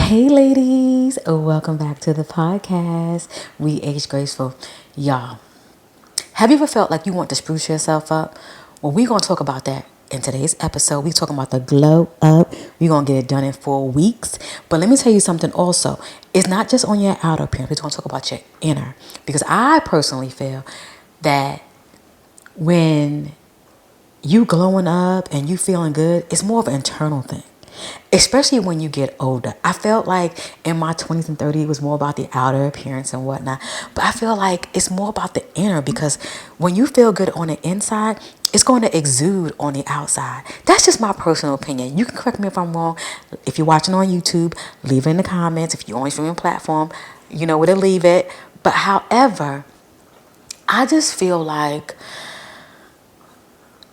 Hey ladies, welcome back to the podcast. We Age Graceful. Y'all, have you ever felt like you want to spruce yourself up? Well, we're going to talk about that in today's episode. We're talking about the glow up. We're going to get it done in 4 weeks. But let me tell you something also. It's not just on your outer appearance. We're going to talk about your inner. Because I personally feel that when you glowing up and you feeling good, it's more of an internal thing. Especially when you get older. I felt like in my 20s and 30s it was more about the outer appearance and whatnot. But I feel like it's more about the inner, because when you feel good on the inside, it's going to exude on the outside. That's just my personal opinion. You can correct me if I'm wrong. If you're watching on YouTube, leave it in the comments. If you're on a streaming platform, you know where to leave it. But however, I just feel like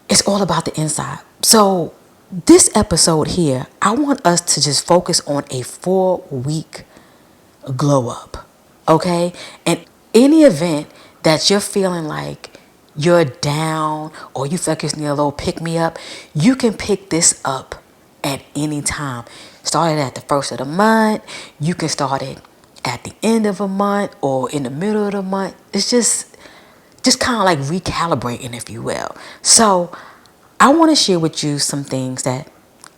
it's all about the inside. So this episode here, I want us to just focus on a 4 week glow up. Okay? And any event that you're feeling like you're down or you feel like you need a little pick me up, you can pick this up at any time. Start it at the first of the month. You can start it at the end of a month or in the middle of the month. It's just kind of like recalibrating, if you will. So I want to share with you some things that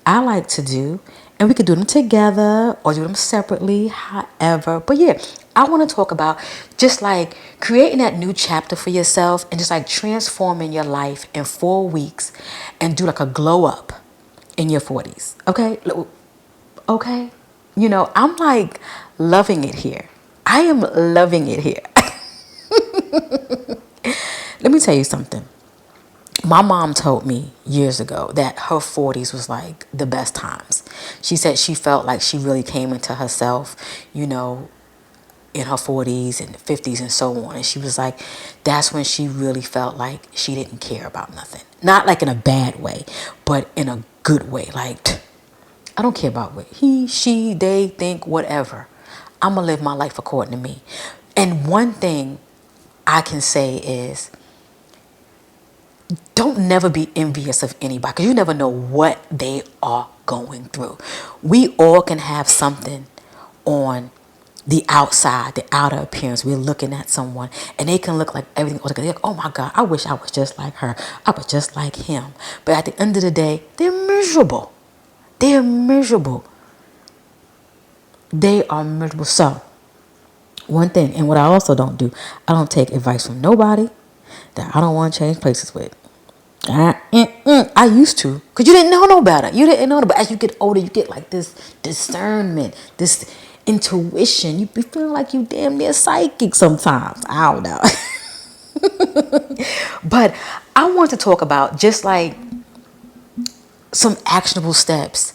I like to do, and we could do them together or do them separately, however. But yeah, I want to talk about just like creating that new chapter for yourself and just like transforming your life in 4 weeks and do like a glow up in your 40s. Okay? Okay? I'm like loving it here. I am loving it here. Let me tell you something. My mom told me years ago that her 40s was like the best times. She said she felt like she really came into herself, in her 40s and 50s and so on. And she was like, that's when she really felt like she didn't care about nothing. Not like in a bad way, but in a good way. Like, I don't care about what he, she, they think, whatever. I'm going to live my life according to me. And one thing I can say is, don't never be envious of anybody, because you never know what they are going through. We all can have something on the outside, the outer appearance. We're looking at someone and they can look like everything. They're like, oh my God, I wish I was just like her. I was just like him. But at the end of the day, they're miserable. They're miserable. They are miserable. So, one thing, and what I also don't do, I don't take advice from nobody that I don't want to change places with. I used to, because you didn't know no better. You didn't know, but as you get older, you get like this discernment, this intuition. You be feeling like you damn near psychic sometimes. I don't know. But I want to talk about just like some actionable steps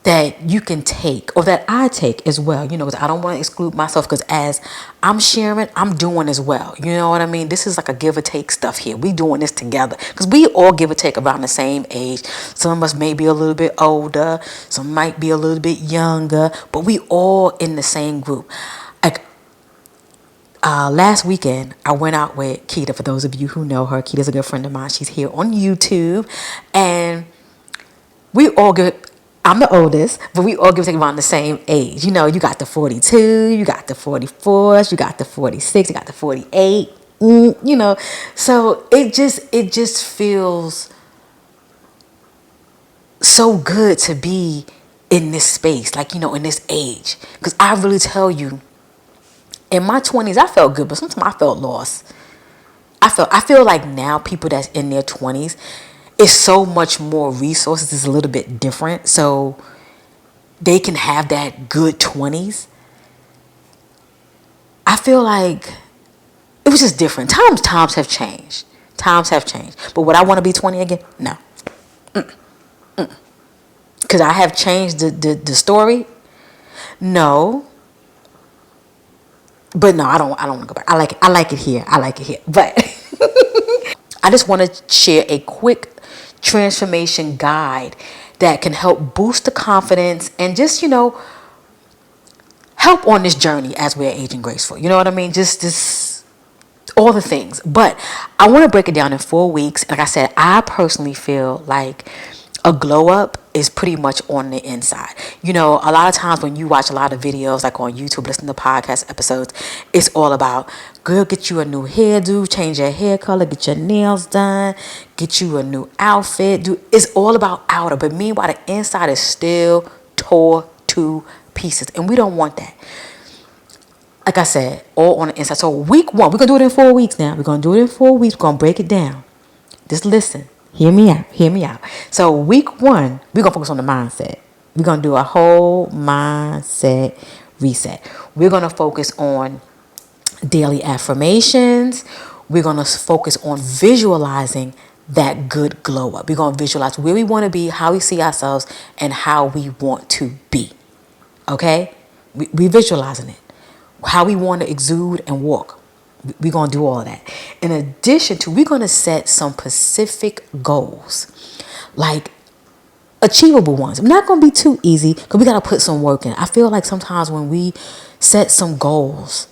that you can take, or that I take as well, because I don't want to exclude myself, because as I'm sharing, I'm doing as well. You know what I mean? This is like a give or take stuff here. We doing this together because we all give or take around the same age. Some of us may be a little bit older, some might be a little bit younger, but we all in the same group. Like, last weekend, I went out with Keita. For those of you who know her, Keita's a good friend of mine. She's here on YouTube, and we all get, I'm the oldest, but we all give take around the same age. You got the 42, you got the 44, you got the 46, you got the 48. So it just feels so good to be in this space, like, in this age. Because I really tell you, in my 20s, I felt good, but sometimes I felt lost. I feel like now people that's in their 20s, it's so much more resources. It's a little bit different. So they can have that good 20s. I feel like it was just different. Times have changed. Times have changed. But would I want to be 20 again? No. Because I have changed the story? No. But no, I don't want to go back. I like it here. But I just want to share a quick transformation guide that can help boost the confidence and just, help on this journey as we're aging graceful. You know what I mean? Just all the things. But I want to break it down in 4 weeks. Like I said, I personally feel like a glow up is pretty much on the inside. You know, a lot of times when you watch a lot of videos like on YouTube, listen to podcast episodes, it's all about, girl, get you a new hairdo, change your hair color, get your nails done, get you a new outfit. It's all about outer, but meanwhile the inside is still tore to pieces, and we don't want that. Like I said, all on the inside. So week 1, we're gonna do it in 4 weeks now. We're gonna do it in 4 weeks. We're gonna break it down. Just listen. Hear me out. Hear me out. So week 1, we're going to focus on the mindset. We're going to do a whole mindset reset. We're going to focus on daily affirmations. We're going to focus on visualizing that good glow up. We're going to visualize where we want to be, how we see ourselves, and how we want to be. Okay? We visualizing it. How we want to exude and walk. We're going to do all of that. In addition to, we're going to set some specific goals, like achievable ones. It's not going to be too easy because we got to put some work in. I feel like sometimes when we set some goals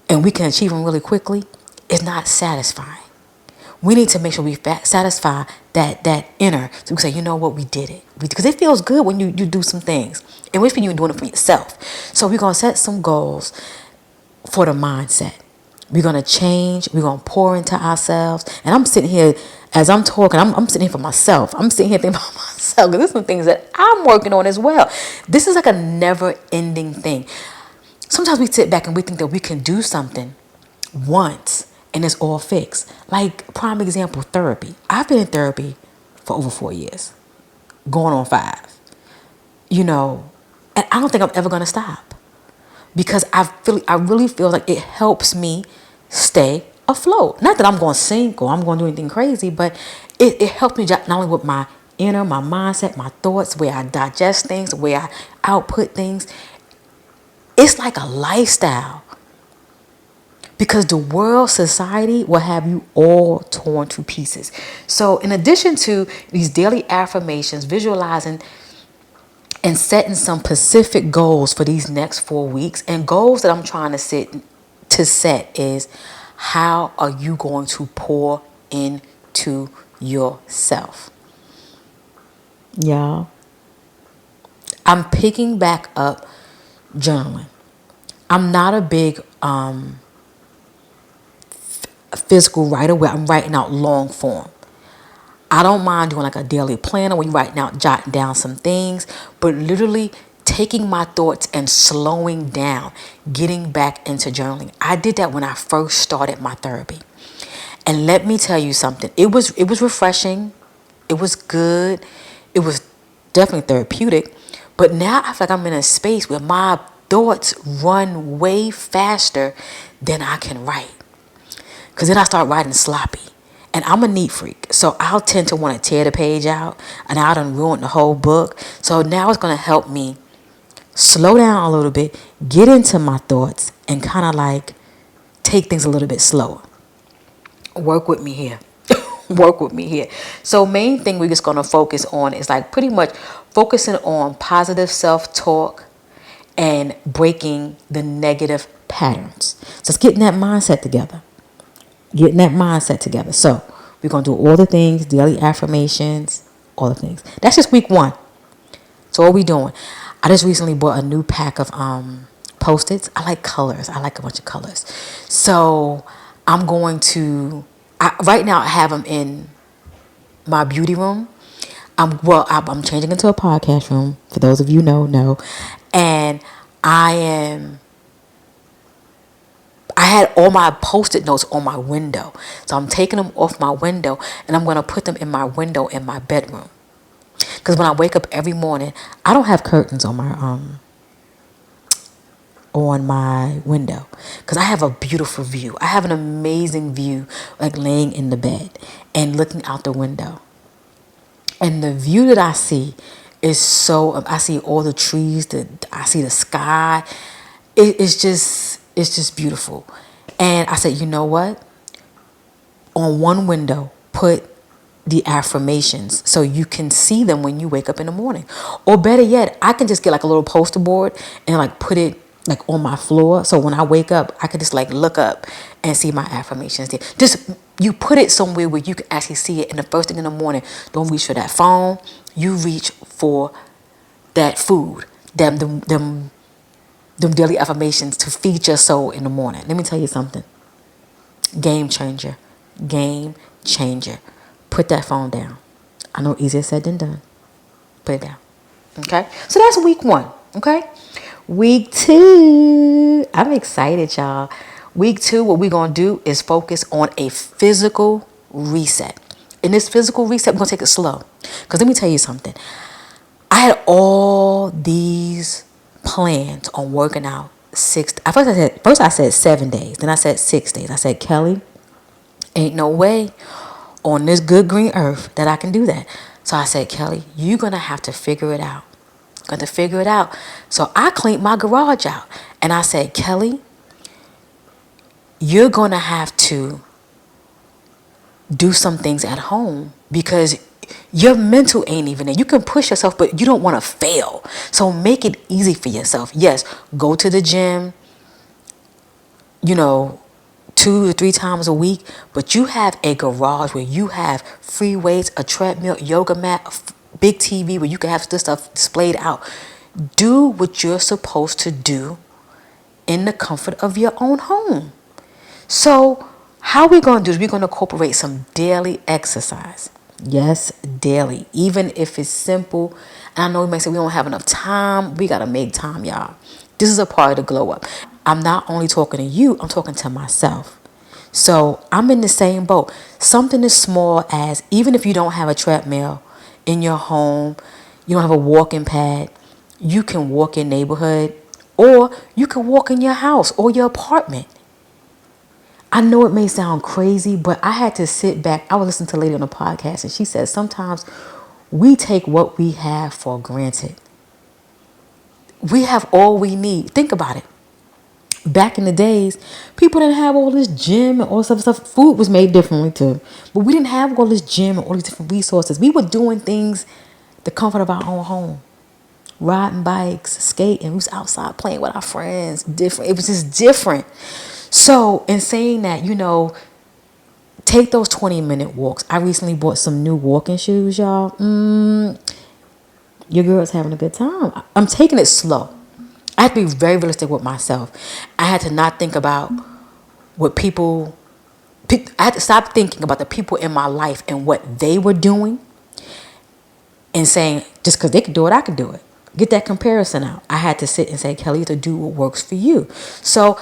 and we can achieve them really quickly, it's not satisfying. We need to make sure we satisfy that inner. So we say, you know what, we did it. Because it feels good when you do some things. And which you're doing it for yourself. So we're going to set some goals for the mindset. We're going to change. We're going to pour into ourselves. And I'm sitting here, as I'm talking, I'm sitting here for myself. I'm sitting here thinking about myself. Because there's some things that I'm working on as well. This is like a never-ending thing. Sometimes we sit back and we think that we can do something once and it's all fixed. Like, prime example, therapy. I've been in therapy for over 4 years. Going on 5. You know, and I don't think I'm ever going to stop. Because I really feel like it helps me stay afloat. Not that I'm going to sink or I'm going to do anything crazy, but it helps me not only with my inner, my mindset, my thoughts, the way I digest things, the way I output things. It's like a lifestyle. Because the world, society will have you all torn to pieces. So in addition to these daily affirmations, visualizing and setting some specific goals for these next 4 weeks, and goals that I'm trying to set is, how are you going to pour into yourself? Y'all, I'm picking back up journaling. I'm not a big physical writer where I'm writing out long form. I don't mind doing like a daily planner where you're writing out, jotting down some things, but literally taking my thoughts and slowing down, getting back into journaling. I did that when I first started my therapy. And let me tell you something. It was refreshing. It was good. It was definitely therapeutic. But now I feel like I'm in a space where my thoughts run way faster than I can write. Because then I start writing sloppy. And I'm a neat freak, so I'll tend to want to tear the page out, and I done ruined the whole book. So now it's going to help me slow down a little bit, get into my thoughts, and kind of like take things a little bit slower. Work with me here. Work with me here. So main thing we're just going to focus on is like pretty much focusing on positive self-talk and breaking the negative patterns. So it's getting that mindset together. So we're going to do all the things, daily affirmations, all the things. That's just week 1. So what are we doing? I just recently bought a new pack of Post-its. I like colors. I like a bunch of colors. So I'm going to, right now I have them in my beauty room. I'm changing into a podcast room. For those of you know. And I had all my Post-it notes on my window. So I'm taking them off my window and I'm going to put them in my window in my bedroom. Because when I wake up every morning, I don't have curtains on my window. Because I have a beautiful view. I have an amazing view, like laying in the bed and looking out the window. And the view that I see is I see all the trees, I see the sky. It's just beautiful. And I said, you know what? On one window, put the affirmations so you can see them when you wake up in the morning. Or better yet, I can just get like a little poster board and like put it like on my floor. So when I wake up, I can just like look up and see my affirmations there. Just You put it somewhere where you can actually see it. And the first thing in the morning, don't reach for that phone. You reach for that food, them daily affirmations to feed your soul in the morning. Let me tell you something. Game changer. Game changer. Put that phone down. I know easier said than done. Put it down. Okay? So that's week 1. Okay? Week 2. I'm excited, y'all. Week 2, what we're going to do is focus on a physical reset. In this physical reset, we're going to take it slow. Because let me tell you something. I had all these plans on working out first I said 7 days. Then I said 6 days. I said, Kelly, ain't no way on this good green earth that I can do that. So I said, Kelly, you're going to have to figure it out. Got to figure it out. So I cleaned my garage out. And I said, Kelly, you're going to have to do some things at home because your mental ain't even there. You can push yourself, but you don't want to fail. So make it easy for yourself. Yes, go to the gym, 2 to 3 times a week, but you have a garage where you have free weights, a treadmill, yoga mat, a big TV where you can have this stuff displayed out. Do what you're supposed to do in the comfort of your own home. So how we're going to do is we're going to incorporate some daily exercise. Yes, daily. Even if it's simple. And I know we may say we don't have enough time. We got to make time, y'all. This is a part of the glow up. I'm not only talking to you, I'm talking to myself. So I'm in the same boat. Something as small as, even if you don't have a treadmill in your home, you don't have a walking pad, you can walk your neighborhood, or you can walk in your house or your apartment. I know it may sound crazy, but I had to sit back. I was listening to a lady on a podcast, and she said sometimes we take what we have for granted. We have all we need. Think about it. Back in the days, people didn't have all this gym and all this other stuff. Food was made differently too. But we didn't have all this gym and all these different resources. We were doing things the comfort of our own home. Riding bikes, skating. We was outside playing with our friends. Different. It was just different. So in saying that, take those 20-minute walks. I recently bought some new walking shoes, y'all. Your girl's having a good time. I'm taking it slow. I had to be very realistic with myself. I had to not think about what I had to stop thinking about the people in my life and what they were doing and saying, just because they could do it, I could do it. Get that comparison out. I had to sit and say, Kelly, you have to do what works for you. So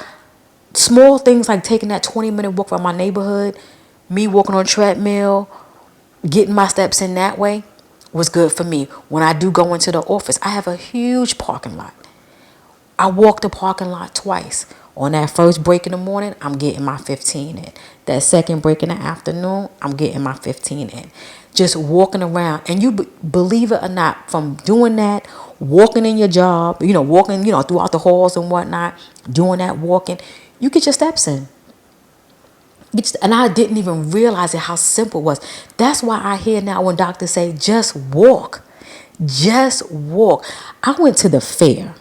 small things like taking that 20-minute walk around my neighborhood, me walking on a treadmill, getting my steps in that way was good for me. When I do go into the office, I have a huge parking lot. I walk the parking lot twice. On that first break in the morning, I'm getting my 15 in. That second break in the afternoon, I'm getting my 15 in. Just walking around. And you believe it or not, from doing that, walking in your job, walking, throughout the halls and whatnot, doing that walking, you get your steps in. And I didn't even realize it, how simple it was. That's why I hear now when doctors say, just walk. Just walk. I went to the fair.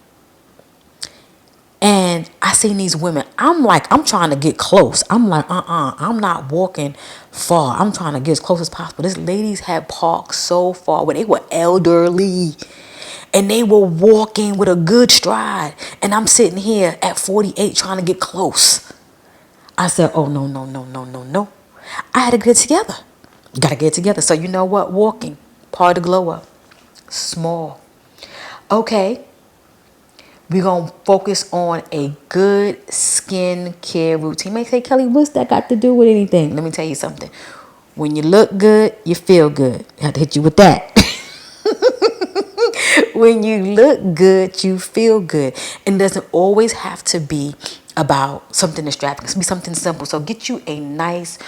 And I seen these women. I'm trying to get close. I'm like, I'm not walking far. I'm trying to get as close as possible. These ladies had parked so far where they were elderly. And they were walking with a good stride. And I'm sitting here at 48 trying to get close. I said, oh, no. I had to get it together. Got to get it together. So you know what? Walking. Part of the glow up. Small. Okay. We're going to focus on a good skincare routine. You may say, Kelly, what's that got to do with anything? Let me tell you something. When you look good, you feel good. I have to hit you with that. When you look good, you feel good. And it doesn't always have to be about something extravagant. It can be something simple. So get you a nice,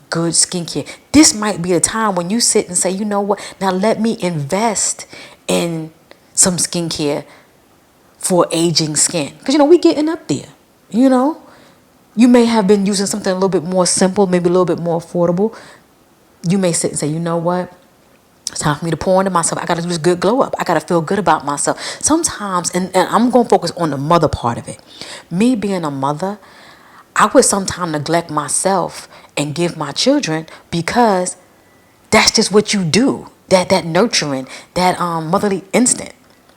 good skincare. This might be a time when you sit and say, you know what? Now let me invest in some skincare for aging skin. Because, we getting up there, You may have been using something a little bit more simple, maybe a little bit more affordable. You may sit and say, you know what? It's time for me to pour into myself. I got to do this good glow up. I got to feel good about myself. Sometimes, and I'm going to focus on the mother part of it. Me being a mother, I would sometimes neglect myself and give my children, because that's just what you do. That nurturing, that motherly instinct.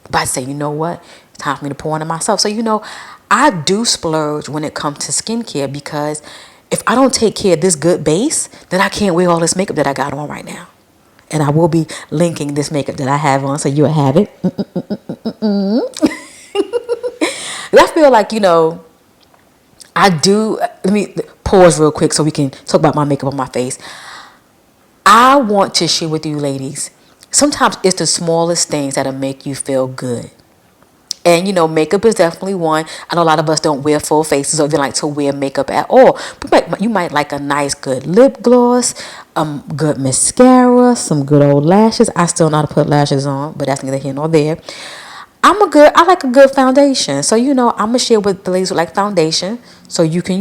But I say, you know what? It's time for me to pour into myself. So, I do splurge when it comes to skincare, because if I don't take care of this good base, then I can't wear all this makeup that I got on right now. And I will be linking this makeup that I have on, so you'll have it. I feel like, I do. Let me pause real quick so we can talk about my makeup on my face. I want to share with you, ladies, sometimes it's the smallest things that'll make you feel good. And makeup is definitely one. I know a lot of us don't wear full faces or even like to wear makeup at all. But you might like a nice, good lip gloss, good mascara, some good old lashes. I still know how to put lashes on, but that's neither here nor there. I like a good foundation. So, I'm going to share with the ladies who like foundation, so you can,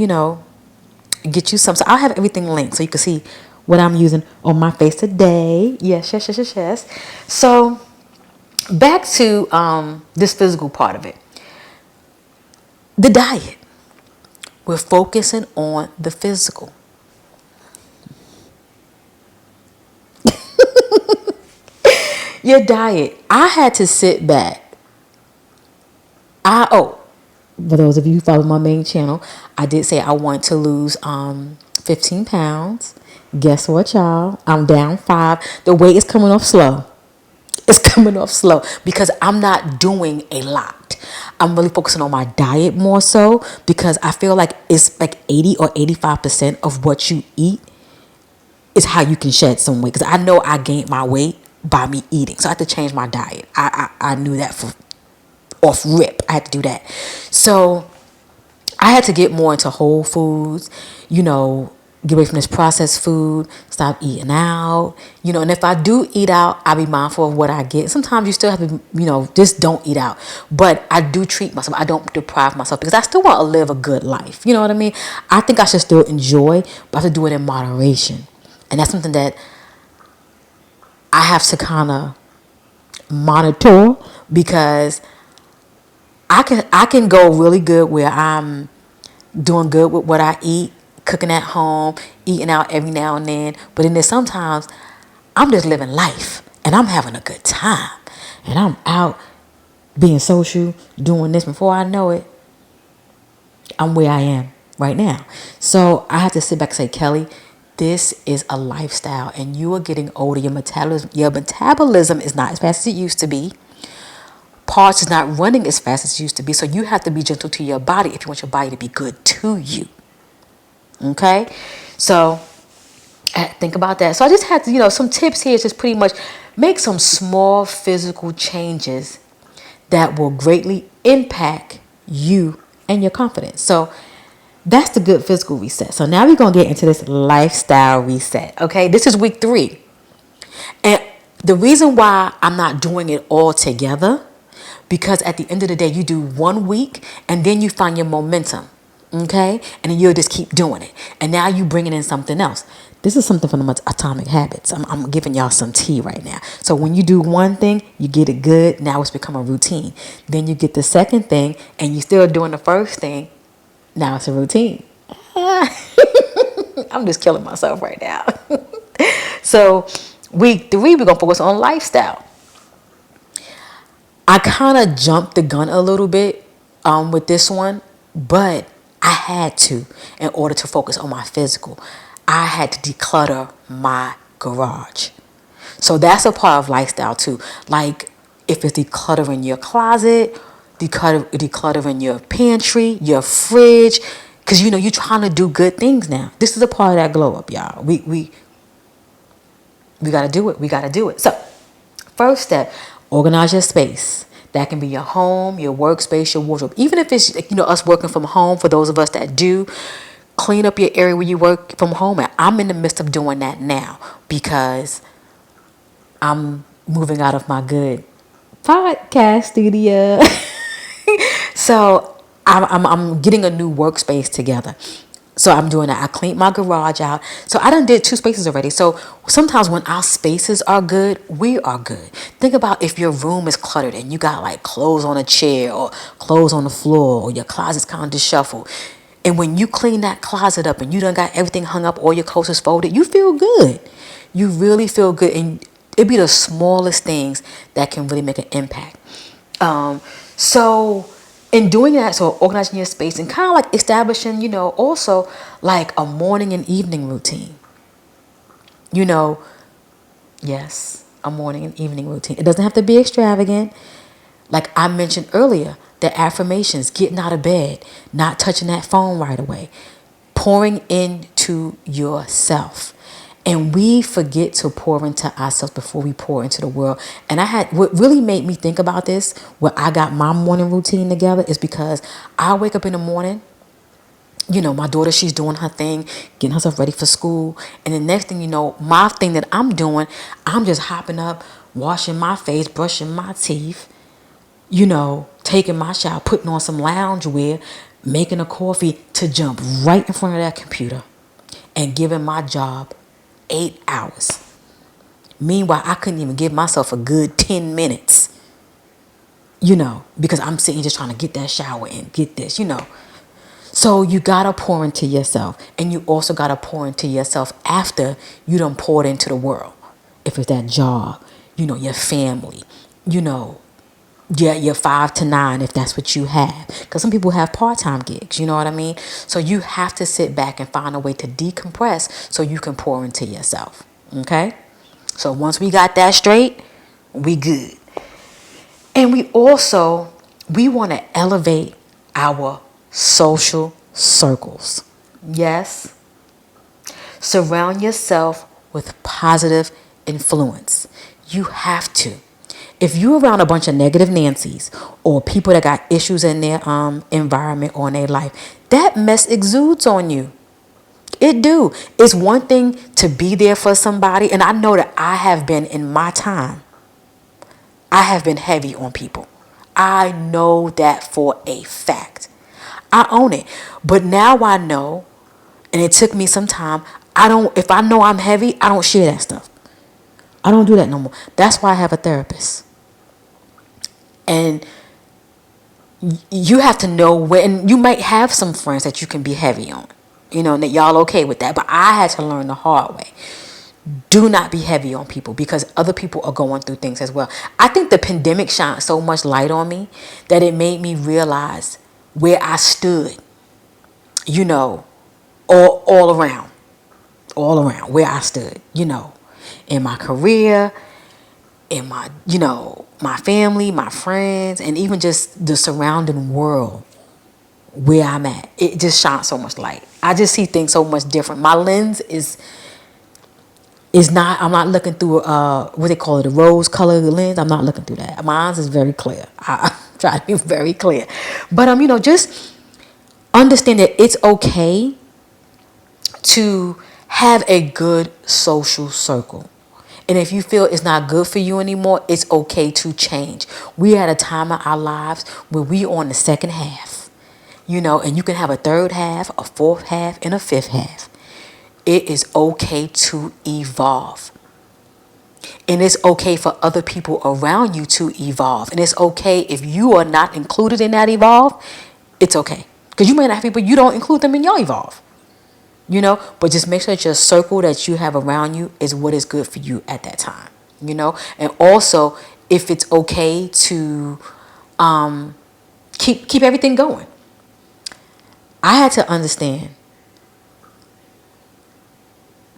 get you some. So I'll have everything linked so you can see what I'm using on my face today. Yes. So back to this physical part of it. The diet. We're focusing on the physical. Your diet. I had to sit back. For those of you who follow my main channel, I did say I want to lose 15 pounds. Guess what, y'all? I'm down 5. The weight is coming off slow. It's coming off slow because I'm not doing a lot. I'm really focusing on my diet more so, because I feel like it's like 80 or 85% of what you eat is how you can shed some weight. Because I know I gained my weight by me eating. So I had to change my diet. I knew that off rip. I had to do that. So I had to get more into whole foods, get away from this processed food, stop eating out, and if I do eat out, I'll be mindful of what I get. Sometimes you still have to, just don't eat out. But I do treat myself. I don't deprive myself, because I still want to live a good life. You know what I mean? I think I should still enjoy, but I have to do it in moderation. And that's something that I have to kind of monitor, because I can go really good where I'm doing good with what I eat, cooking at home, eating out every now and then. But then there's sometimes I'm just living life and I'm having a good time. And I'm out being social, doing this. Before I know it, I'm where I am right now. So I have to sit back and say, Kelly, this is a lifestyle, and you are getting older. Your metabolism is not as fast as it used to be. Parts is not running as fast as it used to be. So you have to be gentle to your body if you want your body to be good to you. Okay? So think about that. So I just had to, some tips here is just pretty much make some small physical changes that will greatly impact you and your confidence. So that's the good physical reset. So now we're going to get into this lifestyle reset. Okay? This is week 3. And the reason why I'm not doing it all together, because at the end of the day, you do 1 week and then you find your momentum. Okay? And then you'll just keep doing it. And now you bringing in something else. This is something from the Atomic Habits. I'm giving y'all some tea right now. So when you do one thing, you get it good. Now it's become a routine. Then you get the second thing and you're still doing the first thing. Now it's a routine. I'm just killing myself right now. So week 3, we're going to focus on lifestyle. I kind of jumped the gun a little bit with this one, but I had to in order to focus on my physical. I had to declutter my garage. So that's a part of lifestyle too. Like if it's decluttering your closet, decluttering your pantry, your fridge, because you're trying to do good things now. This is a part of that glow up, y'all. We got to do it. We got to do it. So first step, organize your space. That can be your home, your workspace, your wardrobe. Even if it's, us working from home, for those of us that do, clean up your area where you work from home at. I'm in the midst of doing that now because I'm moving out of my good podcast studio. So I'm getting a new workspace together. So I'm doing that. I cleaned my garage out. So I done did 2 spaces already. So sometimes when our spaces are good, we are good. Think about if your room is cluttered and you got like clothes on a chair or clothes on the floor or your closet's kind of disheveled. And when you clean that closet up and you done got everything hung up, all your clothes is folded, you feel good. You really feel good. And it be the smallest things that can really make an impact. So in doing that, so organizing your space and kind of like establishing, also like a morning and evening routine. You know, yes, a morning and evening routine. It doesn't have to be extravagant. Like I mentioned earlier, the affirmations, getting out of bed, not touching that phone right away, pouring into yourself. And we forget to pour into ourselves before we pour into the world. And what really made me think about this, where I got my morning routine together, is because I wake up in the morning. My daughter, she's doing her thing, getting herself ready for school. And the next thing you know, my thing that I'm doing, I'm just hopping up, washing my face, brushing my teeth, taking my shower, putting on some loungewear, making a coffee to jump right in front of that computer and giving my job 8 hours. Meanwhile, I couldn't even give myself a good 10 minutes, because I'm sitting just trying to get that shower and get this. So you got to pour into yourself. And you also got to pour into yourself after you done poured into the world. If it's that job, your family, your 5 to 9, if that's what you have. Because some people have part-time gigs, you know what I mean? So you have to sit back and find a way to decompress so you can pour into yourself. Okay? So once we got that straight, we good. And we want to elevate our social circles. Yes. Surround yourself with positive influence. You have to. If you're around a bunch of negative Nancys or people that got issues in their environment or in their life, that mess exudes on you. It do. It's one thing to be there for somebody, and I know that I have been in my time. I have been heavy on people. I know that for a fact. I own it. But now I know, and it took me some time, if I know I'm heavy, I don't share that stuff. I don't do that no more. That's why I have a therapist. And you have to know when, you might have some friends that you can be heavy on, and that y'all okay with that. But I had to learn the hard way. Do not be heavy on people because other people are going through things as well. I think the pandemic shined so much light on me that it made me realize where I stood, all around where I stood, in my career, in my, my family, my friends, and even just the surrounding world where I'm at. It just shines so much light. I just see things so much different. My lens is not, I'm not looking through what they call it, a rose colored lens. I'm not looking through that. My eyes is very clear. I try to be very clear. But just understand that it's okay to have a good social circle. And if you feel it's not good for you anymore, it's okay to change. We at a time in our lives where we on the second half, and you can have a third half, a fourth half, and a fifth half. It is okay to evolve. And it's okay for other people around you to evolve. And it's okay if you are not included in that evolve. It's okay. Because you may not have people, you don't include them in your evolve. But just make sure that your circle that you have around you is what is good for you at that time. And also, if it's okay to keep everything going. I had to understand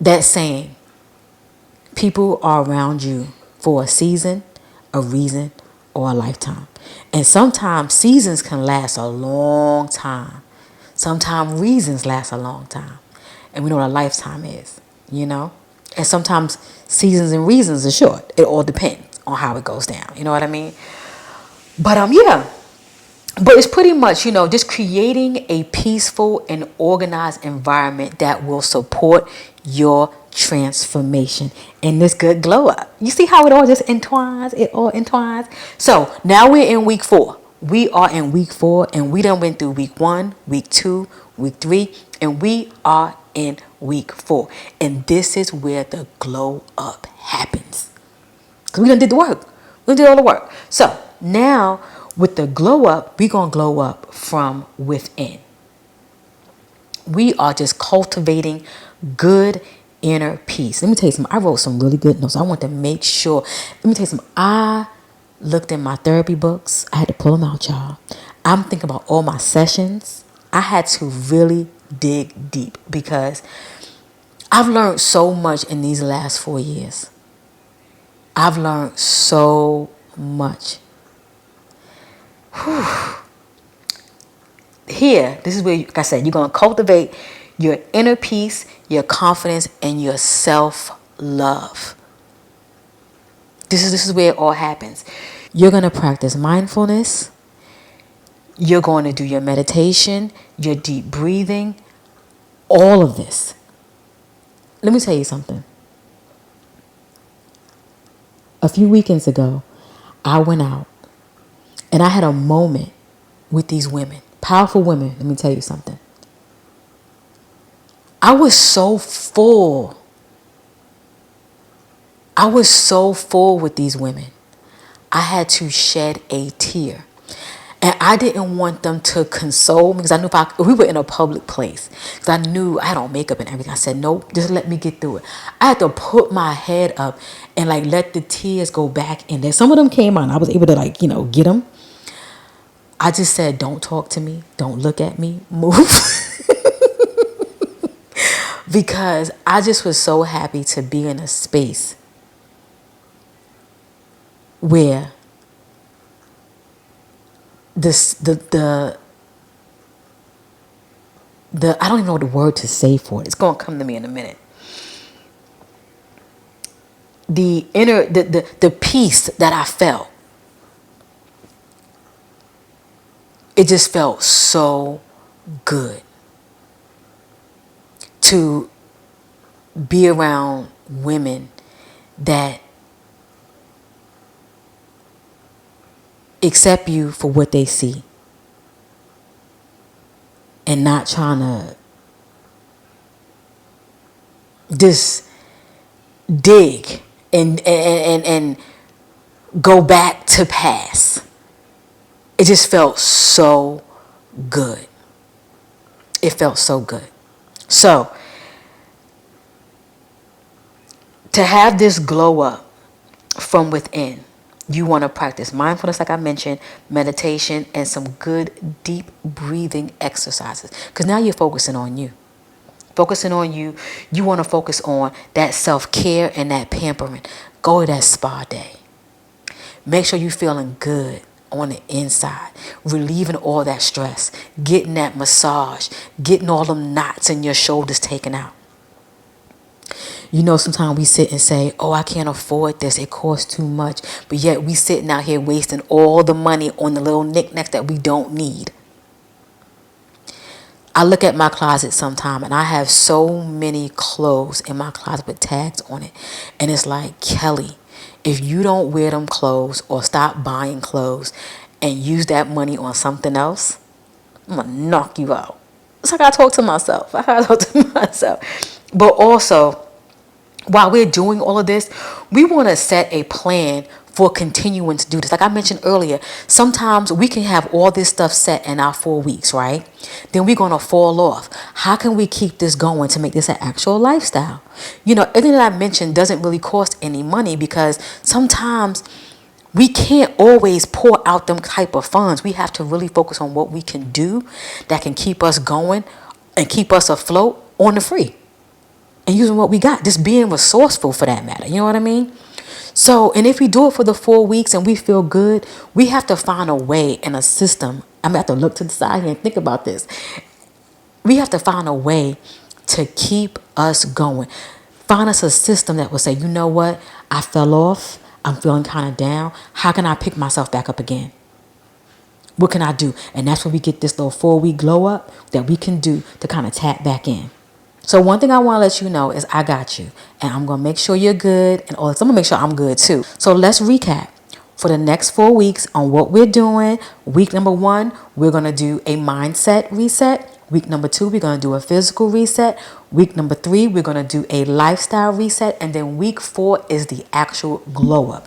that saying, people are around you for a season, a reason, or a lifetime. And sometimes seasons can last a long time. Sometimes reasons last a long time. And we know what a lifetime is, And sometimes seasons and reasons are short. It all depends on how it goes down. You know what I mean? But yeah. But it's pretty much, just creating a peaceful and organized environment that will support your transformation and this good glow up. You see how it all just entwines? It all entwines. So now we're in week 4. We are in week 4 and we done went through week 1, week 2, week 3, and we are in week 4. And this is where the glow up happens. Because we done did the work. We did all the work. So now with the glow up, we're going to glow up from within. We are just cultivating good inner peace. Let me tell you something. I wrote some really good notes. I want to make sure. Let me tell you something. I looked in my therapy books. I had to pull them out, y'all. I'm thinking about all my sessions. I had to really dig deep because I've learned so much in these last 4 years. I've learned so much. Here, this is where, like I said, you're going to cultivate your inner peace, your confidence, and your self-love. This is where it all happens. You're going to practice mindfulness. You're going to do your meditation, your deep breathing, all of this. Let me tell you something. A few weekends ago, I went out and I had a moment with these women, powerful women. Let me tell you something. I was so full. I was so full with these women. I had to shed a tear. And I didn't want them to console me because I knew if we were in a public place, because I knew I had on makeup and everything. I said, nope, just let me get through it. I had to put my head up and like let the tears go back in there. Some of them came on. I was able to get them. I just said, don't talk to me. Don't look at me. Move. Because I just was so happy to be in a space where the I don't even know the word to say for it. It's going to come to me in a minute. The inner, the peace that I felt, it just felt so good to be around women that accept you for what they see and not trying to just dig and go back to past. It just felt so good. It felt so good. So to have this glow up from within, you want to practice mindfulness, like I mentioned, meditation, and some good deep breathing exercises. Because now you're focusing on you. Focusing on you. You want to focus on that self-care and that pampering. Go to that spa day. Make sure you're feeling good on the inside. Relieving all that stress. Getting that massage. Getting all them knots in your shoulders taken out. You know, sometimes we sit and say, oh, I can't afford this. It costs too much. But yet we sitting out here wasting all the money on the little knickknacks that we don't need. I look at my closet sometime and I have so many clothes in my closet with tags on it. And it's like, Kelly, if you don't wear them clothes or stop buying clothes and use that money on something else, I'm going to knock you out. It's like I talk to myself. But also, while we're doing all of this, we want to set a plan for continuing to do this. Like I mentioned earlier, sometimes we can have all this stuff set in our 4 weeks, right? Then we're going to fall off. How can we keep this going to make this an actual lifestyle? You know, everything that I mentioned doesn't really cost any money because sometimes we can't always pour out them type of funds. We have to really focus on what we can do that can keep us going and keep us afloat on the free. And using what we got, just being resourceful for that matter. You know what I mean? So, and if we do it for the 4 weeks and we feel good, we have to find a way and a system. I'm going to have to look to the side here and think about this. We have to find a way to keep us going. Find us a system that will say, you know what? I fell off. I'm feeling kind of down. How can I pick myself back up again? What can I do? And that's where we get this little 4-week glow up that we can do to kind of tap back in. So one thing I want to let you know is I got you. And I'm going to make sure you're good. And also I'm going to make sure I'm good too. So let's recap. For the next 4 weeks on what we're doing. Week number 1, we're going to do a mindset reset. Week number 2, we're going to do a physical reset. Week number 3, we're going to do a lifestyle reset. And then week 4 is the actual glow up.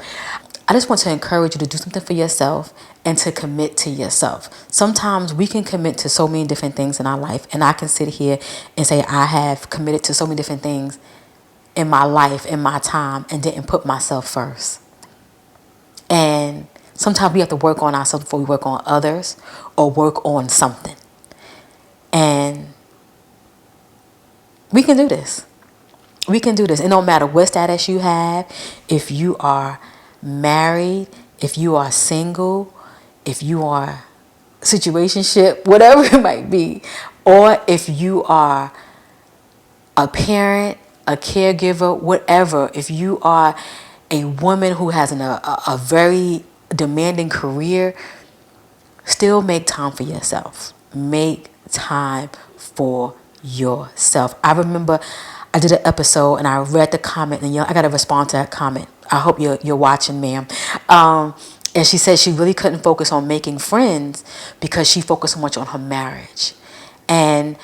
I just want to encourage you to do something for yourself and to commit to yourself. Sometimes we can commit to so many different things in our life, and I can sit here and say I have committed to so many different things in my life, in my time, and didn't put myself first. And sometimes we have to work on ourselves before we work on others or work on something. And we can do this. We can do this. It don't matter what status you have, if you are married, if you are single, if you are situationship, whatever it might be, or if you are a parent, a caregiver, whatever, if you are a woman who has a very demanding career, still make time for yourself. Make time for yourself. I remember I did an episode and I read the comment, and I got to respond to that comment. I hope you're watching, ma'am. And she said she really couldn't focus on making friends because she focused so much on her marriage. And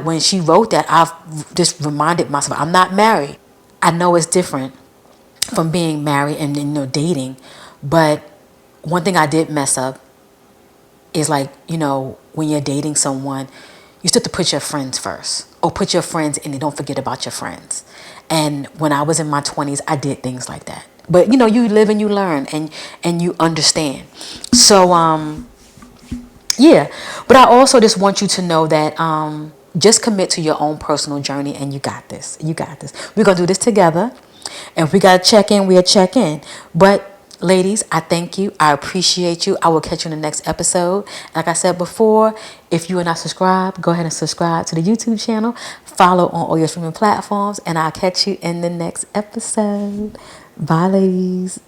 when she wrote that, I've just reminded myself, I'm not married. I know it's different from being married and dating, but one thing I did mess up is, like, when you're dating someone, you still have to put your friends first, or put your friends in and don't forget about your friends. And when I was in my 20s, I did things like that. But you live and you learn, and you understand. So yeah, but I also just want you to know that just commit to your own personal journey, and you got this. You got this. We're going to do this together. And if we got to check in, we'll check in. But ladies, I thank you. I appreciate you. I will catch you in the next episode. Like I said before, if you are not subscribed, go ahead and subscribe to the YouTube channel. Follow on all your streaming platforms. And I'll catch you in the next episode. Bye, ladies.